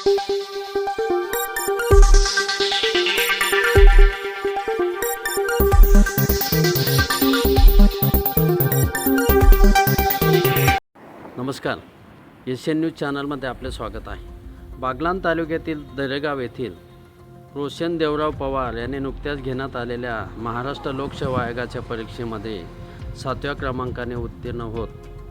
नमस्कार, Asian news चॅनलमध्ये आपले स्वागत आहे। बागलाण तालुक्यातील दरेगाव येथील रोशन देवराव पवार यांनी नुकत्याच घेण्यात आलेल्या महाराष्ट्र लोकसेवा आयोगाच्या परीक्षेमध्ये 7व्या क्रमांकाने उत्तीर्ण होत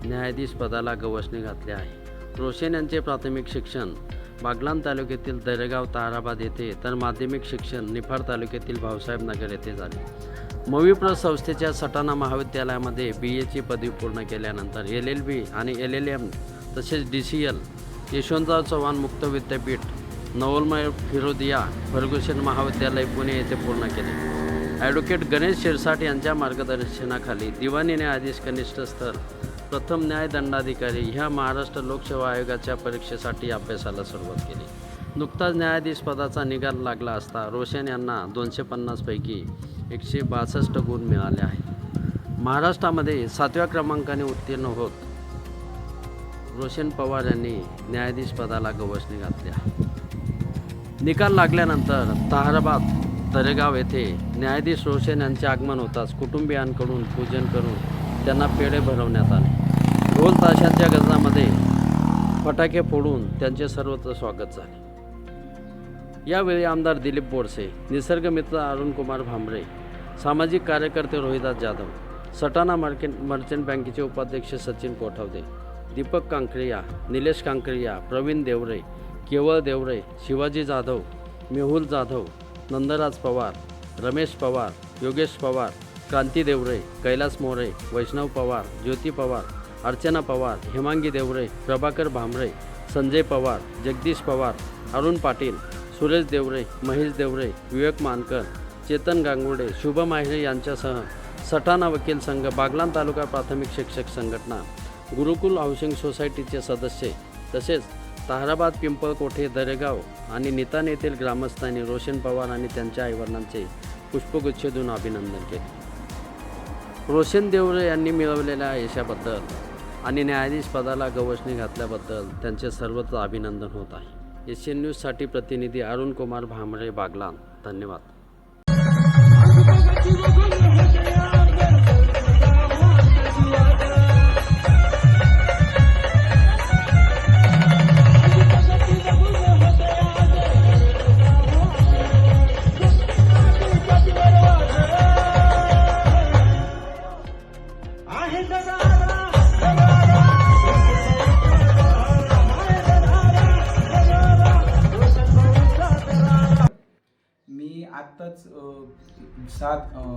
न्यायाधीश पदाला गवसणी घातले आहे। रोशन यांचे प्राथमिक शिक्षण बागलाण तालुक्यातील दरेगाव ताहराबाद येथे तर माध्यमिक शिक्षण निफाड तालुक्यातील भाऊसाहेब नगर येथे झाले। मविप्र संस्थेच्या सटाणा महाविद्यालयामध्ये BAची पदवी पूर्ण केल्यानंतर LLB आणि LLM तसेच DCL यशवंतराव चव्हाण मुक्त विद्यापीठ नवलमय फिरोदिया फर्ग्युसन महाविद्यालय पुणे येथे पूर्ण केले। ॲडव्होकेट गणेश शिरसाट यांच्या मार्गदर्शनाखाली दिवाणी न्यायाधीश कनिष्ठ स्तर प्रथम न्यायदंडाधिकारी ह्या महाराष्ट्र लोकसेवा आयोगाच्या परीक्षेसाठी अभ्यासाला सुरुवात केली। नुकताच न्यायाधीश पदाचा निकाल लागला असता रोशन यांना 250 पैकी 162 गुण मिळाले आहेत। महाराष्ट्रामध्ये 7व्या क्रमांकाने उत्तीर्ण होत रोशन पवार यांनी न्यायाधीश पदाला गवसणी घातली आहे। निकाल लागल्यानंतर ताहराबाद दरेगाव येथे न्यायाधीश रोशन यांचे आगमन होताच कुटुंबियांकडून पूजन करून त्यांना पेढे भरवण्यात आले। ढोल ताशांच्या गजरामध्ये फटाके फोडून त्यांचे सर्वत्र स्वागत झाले। यावेळी आमदार दिलीप बोरसे, निसर्गमित्र अरुण कुमार भांबरे, सामाजिक कार्यकर्ते रोहिदास जाधव, सटाणा मर्चंट बँकेचे उपाध्यक्ष सचिन कोठावदे, दीपक कांकरिया, निलेश कांकरिया, प्रवीण देवरे, केवळ देवरे, शिवाजी जाधव, मेहुल जाधव, नंदराज पवार, रमेश पवार, योगेश पवार, क्रांती देवरे, कैलास मोरे, वैष्णव पवार, ज्योती पवार, अर्चना पवार, हेमांगी देवरे, प्रभाकर भांबरे, संजय पवार, जगदीश पवार, अरुण पाटील, सुरेश देवरे, महेश देवरे, विवेक मानकर, चेतन गांगुर्डे, शुभ माहिरे यांच्यासह सटाणा वकील संघ, बागलाण तालुका प्राथमिक शिक्षक संघटना, गुरुकुल हाऊसिंग सोसायटीचे सदस्य तसेच ताहराबाद, पिंपळकोठे, दरेगाव आणि नितान येथील ग्रामस्थांनी रोशन पवार आणि त्यांच्या आईवडिलांचे पुष्पगुच्छ देऊन अभिनंदन केले। रोशन देवरे यांनी मिळवलेल्या यशाबद्दल आणि न्यायाधीश पदाला गवसणी घातल्याबद्दल त्यांचे सर्वत्र अभिनंदन होत आहे। एशियन न्यूजसाठी प्रतिनिधी अरुण कुमार भांबरे, बागलाण। धन्यवाद। आत्ताच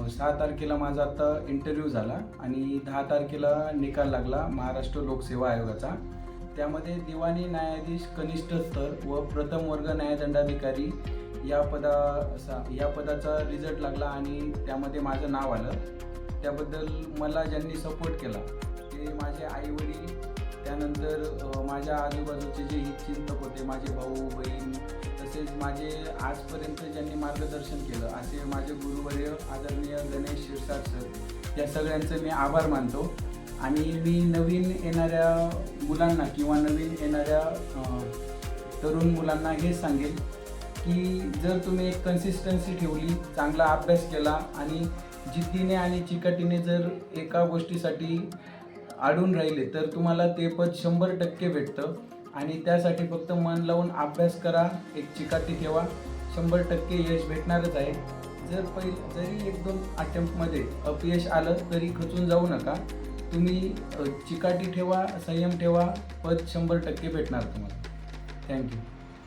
6 तारखेला माझा आत्ता इंटरव्ह्यू झाला आणि 10 तारखेला निकाल लागला महाराष्ट्र लोकसेवा आयोगाचा। त्यामध्ये दिवाणी न्यायाधीश कनिष्ठ स्तर व प्रथम वर्ग न्यायदंडाधिकारी या पदाचा रिझल्ट लागला आणि त्यामध्ये माझं नाव आलं। त्याबद्दल मला ज्यांनी सपोर्ट केला ते माझे आईवडील, त्यानंतर माझ्या आजूबाजूचे जे हितचिंतक होते, माझे भाऊ बहीण, तसेच माझे आजपर्यंत ज्यांनी मार्गदर्शन केलं असे माझे गुरुवर्य आदरणीय गणेश शिरसाट सर, या सगळ्यांचं मी आभार मानतो। आणि मी नवीन येणाऱ्या मुलांना किंवा नवीन येणाऱ्या तरुण मुलांना हे सांगेल की जर तुम्ही एक कन्सिस्टन्सी ठेवली, चांगला अभ्यास केला आणि जिद्दीने आणि चिकाटीने जर एका गोष्टीसाठी अडून राहिले तर तुम्हाला ते पद 100% भेटतं। आणि त्यासाठी फक्त मन लावून अभ्यास करा, एक चिकाटी ठेवा, 100% यश भेटणारच आहे। जरी 1-2 अटेम्प्टमध्ये अपयश आलं तरी खचून जाऊ नका, तुम्ही चिकाटी ठेवा, संयम ठेवा, पद 100% भेटणार तुम्हाला। थँक्यू।